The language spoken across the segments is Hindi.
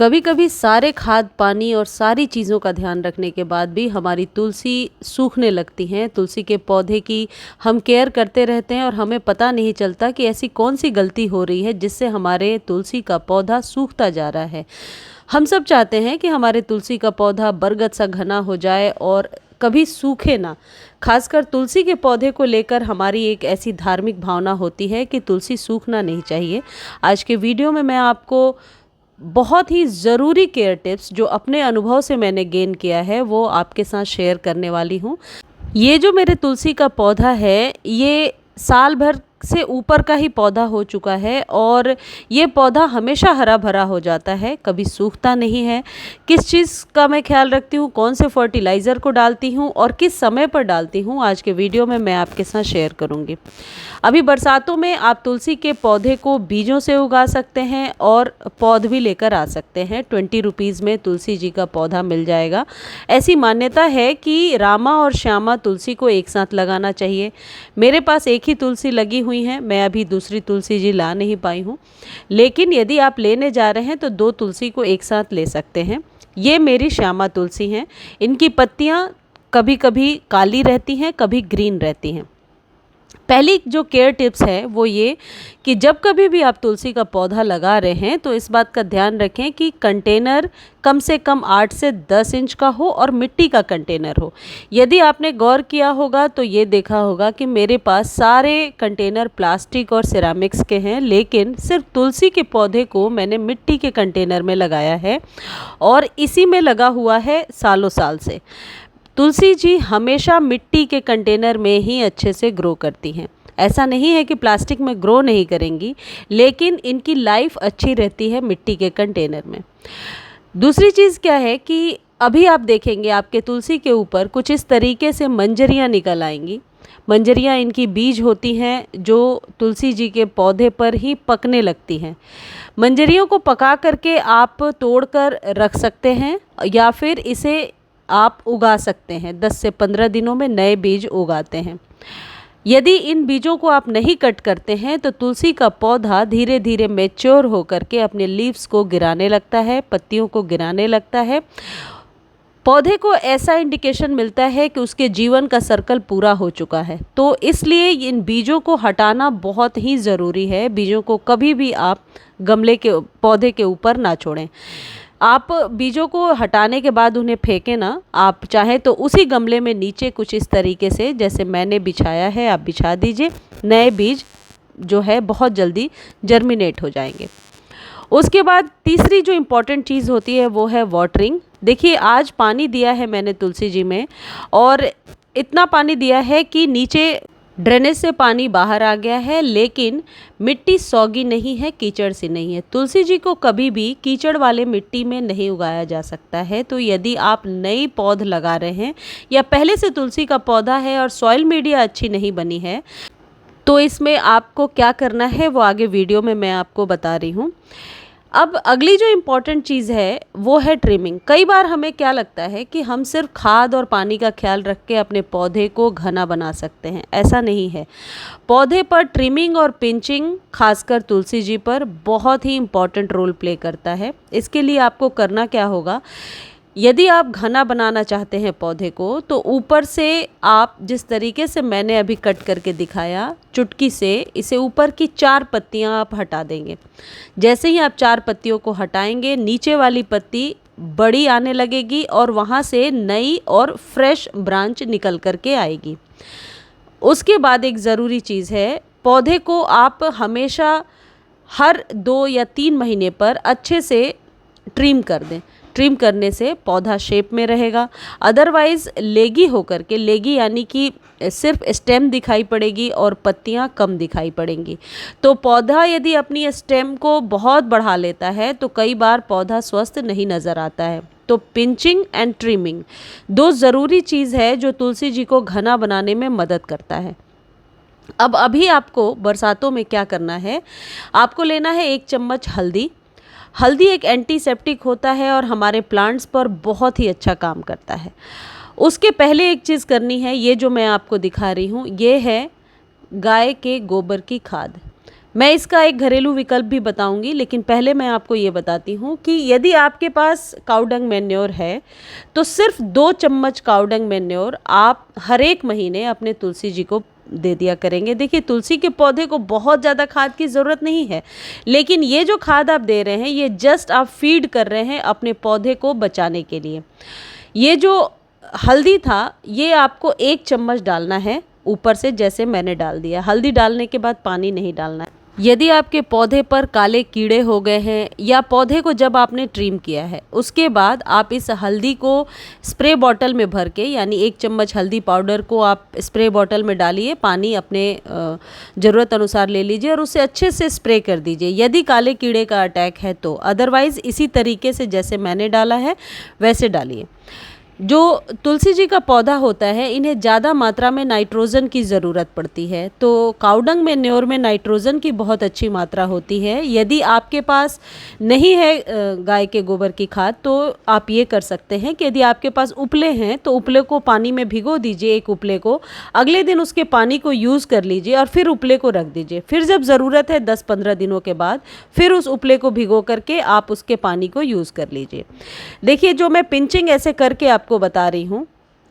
कभी कभी सारे खाद पानी और सारी चीज़ों का ध्यान रखने के बाद भी हमारी तुलसी सूखने लगती हैं। तुलसी के पौधे की हम केयर करते रहते हैं और हमें पता नहीं चलता कि ऐसी कौन सी गलती हो रही है जिससे हमारे तुलसी का पौधा सूखता जा रहा है। हम सब चाहते हैं कि हमारे तुलसी का पौधा बरगद सा घना हो जाए और कभी सूखे ना। खासकर तुलसी के पौधे को लेकर हमारी एक ऐसी धार्मिक भावना होती है कि तुलसी सूखना नहीं चाहिए। आज के वीडियो में मैं आपको बहुत ही ज़रूरी केयर टिप्स जो अपने अनुभव से मैंने गेन किया है वो आपके साथ शेयर करने वाली हूँ। ये जो मेरे तुलसी का पौधा है ये साल भर से ऊपर का ही पौधा हो चुका है और ये पौधा हमेशा हरा भरा हो जाता है, कभी सूखता नहीं है। किस चीज़ का मैं ख्याल रखती हूँ, कौन से फर्टिलाइज़र को डालती हूँ और किस समय पर डालती हूँ, आज के वीडियो में मैं आपके साथ शेयर करूँगी। अभी बरसातों में आप तुलसी के पौधे को बीजों से उगा सकते हैं और पौध भी लेकर आ सकते हैं। 20 रुपीज़ में तुलसी जी का पौधा मिल जाएगा। ऐसी मान्यता है कि रामा और श्यामा तुलसी को एक साथ लगाना चाहिए। मेरे पास एक ही तुलसी लगी हुई है, मैं अभी दूसरी तुलसी जी ला नहीं पाई हूँ, लेकिन यदि आप लेने जा रहे हैं तो 2 तुलसी को एक साथ ले सकते हैं। ये मेरी श्यामा तुलसी हैं। इनकी पत्तियाँ कभी कभी काली रहती हैं, कभी ग्रीन रहती हैं। पहली जो केयर टिप्स है वो ये कि जब कभी भी आप तुलसी का पौधा लगा रहे हैं तो इस बात का ध्यान रखें कि कंटेनर कम से कम 8 से 10 इंच का हो और मिट्टी का कंटेनर हो। यदि आपने गौर किया होगा तो ये देखा होगा कि मेरे पास सारे कंटेनर प्लास्टिक और सिरामिक्स के हैं, लेकिन सिर्फ तुलसी के पौधे को मैंने मिट्टी के कंटेनर में लगाया है और इसी में लगा हुआ है सालों साल से। तुलसी जी हमेशा मिट्टी के कंटेनर में ही अच्छे से ग्रो करती हैं। ऐसा नहीं है कि प्लास्टिक में ग्रो नहीं करेंगी, लेकिन इनकी लाइफ अच्छी रहती है मिट्टी के कंटेनर में। दूसरी चीज़ क्या है कि अभी आप देखेंगे आपके तुलसी के ऊपर कुछ इस तरीके से मंजरियाँ निकल आएंगी। मंजरियाँ इनकी बीज होती हैं जो तुलसी जी के पौधे पर ही पकने लगती हैं। मंजरियों को पका करके आप तोड़कर रख सकते हैं या फिर इसे आप उगा सकते हैं। 10 से 15 दिनों में नए बीज उगाते हैं। यदि इन बीजों को आप नहीं कट करते हैं तो तुलसी का पौधा धीरे धीरे मैच्योर होकर के अपने लीव्स को गिराने लगता है, पत्तियों को गिराने लगता है। पौधे को ऐसा इंडिकेशन मिलता है कि उसके जीवन का सर्कल पूरा हो चुका है। तो इसलिए इन बीजों को हटाना बहुत ही ज़रूरी है। बीजों को कभी भी आप गमले के पौधे के ऊपर ना छोड़ें। आप बीजों को हटाने के बाद उन्हें फेंकें ना, आप चाहें तो उसी गमले में नीचे कुछ इस तरीके से जैसे मैंने बिछाया है आप बिछा दीजिए। नए बीज जो है बहुत जल्दी जर्मिनेट हो जाएंगे। उसके बाद तीसरी जो इम्पॉर्टेंट चीज़ होती है वो है वाटरिंग। देखिए आज पानी दिया है मैंने तुलसी जी में और इतना पानी दिया है कि नीचे ड्रेनेज से पानी बाहर आ गया है, लेकिन मिट्टी सौगी नहीं है, कीचड़ सी नहीं है। तुलसी जी को कभी भी कीचड़ वाले मिट्टी में नहीं उगाया जा सकता है। तो यदि आप नई पौध लगा रहे हैं या पहले से तुलसी का पौधा है और सॉइल मीडिया अच्छी नहीं बनी है तो इसमें आपको क्या करना है वो आगे वीडियो में मैं आपको बता रही हूँ। अब अगली जो इम्पॉर्टेंट चीज़ है वो है ट्रिमिंग। कई बार हमें क्या लगता है कि हम सिर्फ खाद और पानी का ख्याल रख के अपने पौधे को घना बना सकते हैं। ऐसा नहीं है। पौधे पर ट्रिमिंग और पिंचिंग खासकर तुलसी जी पर बहुत ही इम्पॉर्टेंट रोल प्ले करता है। इसके लिए आपको करना क्या होगा, यदि आप घना बनाना चाहते हैं पौधे को तो ऊपर से आप जिस तरीके से मैंने अभी कट करके दिखाया, चुटकी से इसे ऊपर की 4 पत्तियां आप हटा देंगे। जैसे ही आप 4 पत्तियों को हटाएंगे नीचे वाली पत्ती बड़ी आने लगेगी और वहाँ से नई और फ्रेश ब्रांच निकल करके आएगी। उसके बाद एक ज़रूरी चीज़ है, पौधे को आप हमेशा हर 2 या 3 महीने पर अच्छे से ट्रिम कर दें। ट्रिम करने से पौधा शेप में रहेगा। अदरवाइज़ लेगी होकर के, लेगी यानी कि सिर्फ स्टेम दिखाई पड़ेगी और पत्तियां कम दिखाई पड़ेंगी। तो पौधा यदि अपनी स्टेम को बहुत बढ़ा लेता है तो कई बार पौधा स्वस्थ नहीं नज़र आता है। तो पिंचिंग एंड ट्रिमिंग 2 ज़रूरी चीज़ है जो तुलसी जी को घना बनाने में मदद करता है। अब अभी आपको बरसातों में क्या करना है, आपको लेना है 1 चम्मच हल्दी। हल्दी एक एंटीसेप्टिक होता है और हमारे प्लांट्स पर बहुत ही अच्छा काम करता है। उसके पहले एक चीज़ करनी है, ये जो मैं आपको दिखा रही हूँ ये है गाय के गोबर की खाद। मैं इसका एक घरेलू विकल्प भी बताऊंगी, लेकिन पहले मैं आपको ये बताती हूँ कि यदि आपके पास काउडंग मैन्योर है तो सिर्फ 2 चम्मच काउडंग मैन्योर आप हर एक महीने अपने तुलसी जी को दे दिया करेंगे। देखिए, तुलसी के पौधे को बहुत ज़्यादा खाद की ज़रूरत नहीं है, लेकिन ये जो खाद आप दे रहे हैं ये जस्ट आप फीड कर रहे हैं अपने पौधे को बचाने के लिए। ये जो हल्दी था ये आपको 1 चम्मच डालना है ऊपर से, जैसे मैंने डाल दिया। हल्दी डालने के बाद पानी नहीं डालना है। यदि आपके पौधे पर काले कीड़े हो गए हैं या पौधे को जब आपने ट्रिम किया है उसके बाद आप इस हल्दी को स्प्रे बॉटल में भर के, यानी 1 चम्मच हल्दी पाउडर को आप स्प्रे बॉटल में डालिए, पानी अपने ज़रूरत अनुसार ले लीजिए और उसे अच्छे से स्प्रे कर दीजिए यदि काले कीड़े का अटैक है तो। अदरवाइज़ इसी तरीके से जैसे मैंने डाला है वैसे डालिए। जो तुलसी जी का पौधा होता है इन्हें ज़्यादा मात्रा में नाइट्रोजन की ज़रूरत पड़ती है, तो काउडंग मैन्योर में नाइट्रोजन की बहुत अच्छी मात्रा होती है। यदि आपके पास नहीं है गाय के गोबर की खाद तो आप ये कर सकते हैं कि यदि आपके पास उपले हैं तो उपले को पानी में भिगो दीजिए, एक उपले को, अगले दिन उसके पानी को यूज़ कर लीजिए और फिर उपले को रख दीजिए। फिर जब ज़रूरत है 10-15 दिनों के बाद फिर उस उपले को भिगो करके आप उसके पानी को यूज़ कर लीजिए। देखिए, जो मैं पिंचिंग ऐसे करके आपको बता रही हूँ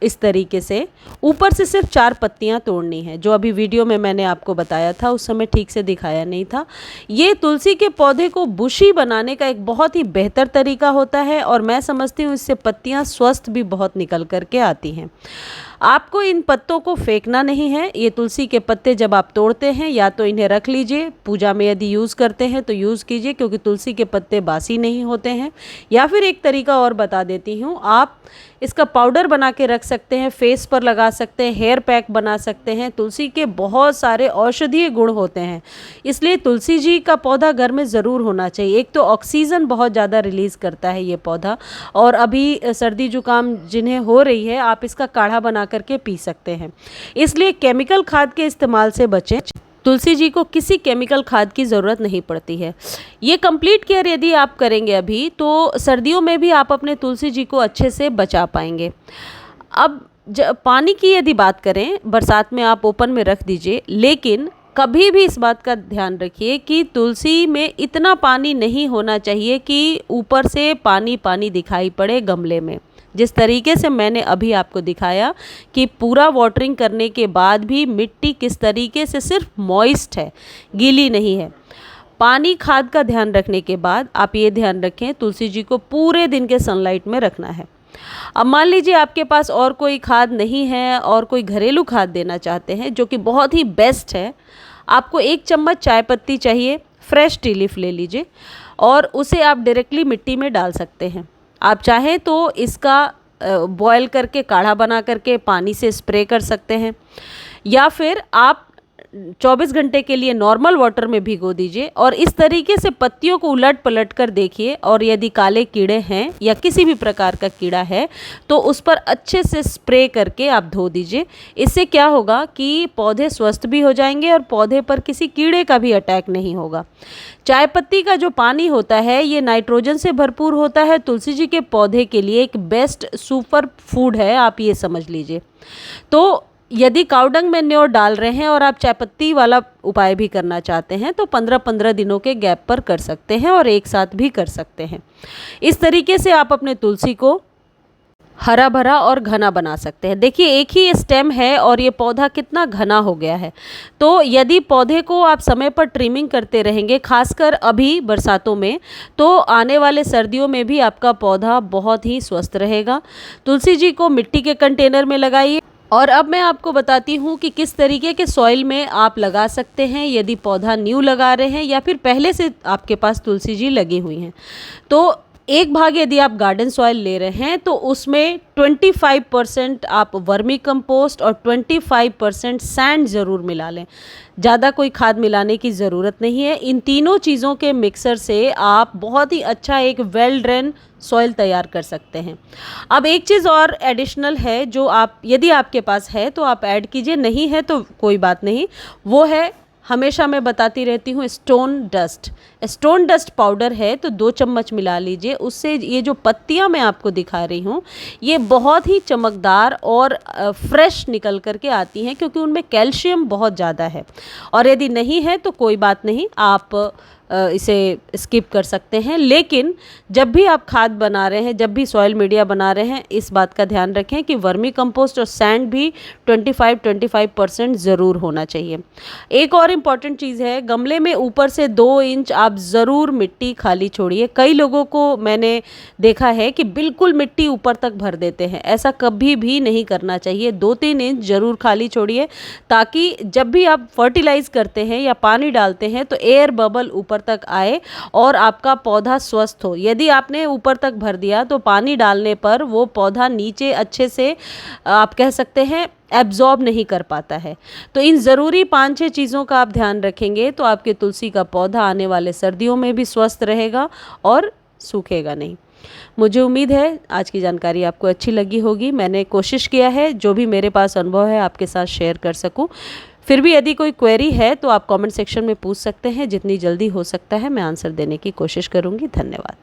इस तरीके से, ऊपर से सिर्फ 4 पत्तियां तोड़नी है, जो अभी वीडियो में मैंने आपको बताया था उस समय ठीक से दिखाया नहीं था। ये तुलसी के पौधे को बुशी बनाने का एक बहुत ही बेहतर तरीका होता है और मैं समझती हूँ इससे पत्तियां स्वस्थ भी बहुत निकल करके आती हैं। आपको इन पत्तों को फेंकना नहीं है। ये तुलसी के पत्ते जब आप तोड़ते हैं या तो इन्हें रख लीजिए, पूजा में यदि यूज़ करते हैं तो यूज़ कीजिए क्योंकि तुलसी के पत्ते बासी नहीं होते हैं। या फिर एक तरीका और बता देती हूँ, आप इसका पाउडर बना के रख सकते हैं, फेस पर लगा सकते हैं, हेयर पैक बना सकते हैं। तुलसी के बहुत सारे औषधीय गुण होते हैं, इसलिए तुलसी जी का पौधा घर में ज़रूर होना चाहिए। एक तो ऑक्सीजन बहुत ज़्यादा रिलीज़ करता है ये पौधा, और अभी सर्दी जुकाम जिन्हें हो रही है आप इसका काढ़ा बना करके पी सकते हैं। इसलिए केमिकल खाद के इस्तेमाल से बचें। तुलसी जी को किसी केमिकल खाद की ज़रूरत नहीं पड़ती है। ये कंप्लीट केयर यदि आप करेंगे अभी तो सर्दियों में भी आप अपने तुलसी जी को अच्छे से बचा पाएंगे। अब पानी की यदि बात करें, बरसात में आप ओपन में रख दीजिए, लेकिन कभी भी इस बात का ध्यान रखिए कि तुलसी में इतना पानी नहीं होना चाहिए कि ऊपर से पानी पानी दिखाई पड़े गमले में। जिस तरीके से मैंने अभी आपको दिखाया कि पूरा वाटरिंग करने के बाद भी मिट्टी किस तरीके से सिर्फ मॉइस्ट है, गीली नहीं है। पानी खाद का ध्यान रखने के बाद आप ये ध्यान रखें तुलसी जी को पूरे दिन के सनलाइट में रखना है। अब मान लीजिए आपके पास और कोई खाद नहीं है और कोई घरेलू खाद देना चाहते हैं जो कि बहुत ही बेस्ट है। आपको 1 चम्मच चाय पत्ती चाहिए, फ्रेश टी लीफ ले लीजिए और उसे आप डायरेक्टली मिट्टी में डाल सकते हैं। आप चाहें तो इसका बॉयल करके काढ़ा बना करके पानी से स्प्रे कर सकते हैं, या फिर आप 24 घंटे के लिए नॉर्मल वाटर में भिगो दीजिए और इस तरीके से पत्तियों को उलट पलट कर देखिए, और यदि काले कीड़े हैं या किसी भी प्रकार का कीड़ा है तो उस पर अच्छे से स्प्रे करके आप धो दीजिए। इससे क्या होगा कि पौधे स्वस्थ भी हो जाएंगे और पौधे पर किसी कीड़े का भी अटैक नहीं होगा। चाय पत्ती का जो पानी होता है ये नाइट्रोजन से भरपूर होता है, तुलसी जी के पौधे के लिए एक बेस्ट सुपर फूड है, आप ये समझ लीजिए। तो यदि काउडंग मैन्योर डाल रहे हैं और आप चायपत्ती वाला उपाय भी करना चाहते हैं तो 15-15 दिनों के गैप पर कर सकते हैं और एक साथ भी कर सकते हैं। इस तरीके से आप अपने तुलसी को हरा भरा और घना बना सकते हैं। देखिए, एक ही स्टेम है और ये पौधा कितना घना हो गया है। तो यदि पौधे को आप समय पर ट्रिमिंग करते रहेंगे, खासकर अभी बरसातों में, तो आने वाले सर्दियों में भी आपका पौधा बहुत ही स्वस्थ रहेगा। तुलसी जी को मिट्टी के कंटेनर में लगाइए। और अब मैं आपको बताती हूँ कि किस तरीके के सॉइल में आप लगा सकते हैं यदि पौधा न्यू लगा रहे हैं या फिर पहले से आपके पास तुलसी जी लगी हुई हैं। तो एक भाग यदि आप गार्डन सॉइल ले रहे हैं तो उसमें 25% आप वर्मी कंपोस्ट और 25% सैंड ज़रूर मिला लें। ज़्यादा कोई खाद मिलाने की ज़रूरत नहीं है। इन तीनों चीज़ों के मिक्सर से आप बहुत ही अच्छा एक वेल ड्रेन सॉइल तैयार कर सकते हैं। अब एक चीज़ और एडिशनल है जो आप, यदि आपके पास है तो आप ऐड कीजिए, नहीं है तो कोई बात नहीं, वो है हमेशा मैं बताती रहती हूँ स्टोन डस्ट पाउडर है तो 2 चम्मच मिला लीजिए। उससे ये जो पत्तियाँ मैं आपको दिखा रही हूँ ये बहुत ही चमकदार और फ्रेश निकल करके आती हैं, क्योंकि उनमें कैल्शियम बहुत ज़्यादा है। और यदि नहीं है तो कोई बात नहीं, आप इसे स्किप कर सकते हैं। लेकिन जब भी आप खाद बना रहे हैं, जब भी सॉइल मीडिया बना रहे हैं, इस बात का ध्यान रखें कि वर्मी कंपोस्ट और सैंड भी 25% ज़रूर होना चाहिए। एक और इम्पॉर्टेंट चीज़ है, गमले में ऊपर से 2 इंच आप ज़रूर मिट्टी खाली छोड़िए। कई लोगों को मैंने देखा है कि बिल्कुल मिट्टी ऊपर तक भर देते हैं, ऐसा कभी भी नहीं करना चाहिए। 2-3 इंच ज़रूर खाली छोड़िए, ताकि जब भी आप फर्टिलाइज़ करते हैं या पानी डालते हैं तो एयर बबल ऊपर तक आए और आपका पौधा स्वस्थ हो। यदि आपने ऊपर तक भर दिया तो पानी डालने पर वो पौधा नीचे अच्छे से, आप कह सकते हैं, एब्जॉर्ब नहीं कर पाता है। तो इन ज़रूरी 5-6 चीज़ों का आप ध्यान रखेंगे तो आपके तुलसी का पौधा आने वाले सर्दियों में भी स्वस्थ रहेगा और सूखेगा नहीं। मुझे उम्मीद है आज की जानकारी आपको अच्छी लगी होगी। मैंने कोशिश किया है जो भी मेरे पास अनुभव है आपके साथ शेयर कर सकूं। फिर भी यदि कोई क्वेरी है तो आप कमेंट सेक्शन में पूछ सकते हैं। जितनी जल्दी हो सकता है मैं आंसर देने की कोशिश करूंगी। धन्यवाद।